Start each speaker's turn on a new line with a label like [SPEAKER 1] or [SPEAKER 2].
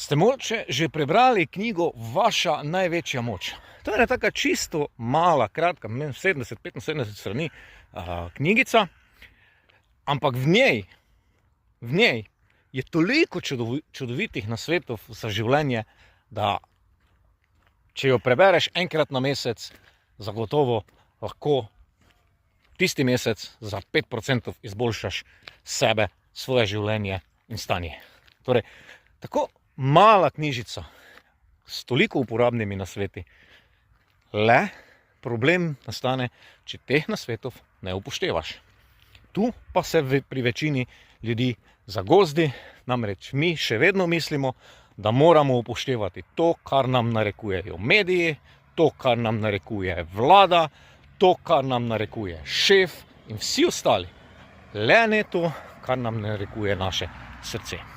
[SPEAKER 1] Ste mogoče že prebrali knjigo Vaša največja moč? To je ena taka čisto mala, kratka, 70-75 strani knjigica, ampak v njej je toliko čudovitih nasvetov za življenje, da če jo prebereš enkrat na mesec, zagotovo lahko tisti mesec za 5% izboljšaš sebe, svoje življenje in stanje. Torej, tako mala knjižica s toliko uporabnimi nasveti, le problem nastane, če teh nasvetov ne upoštevaš. Tu pa se pri večini ljudi zagozdi, namreč mi še vedno mislimo, da moramo upoštevati to, kar nam narekujejo mediji, to, kar nam narekuje vlada, to, kar nam narekuje šef in vsi ostali. Le ne to, kar nam narekuje naše srce.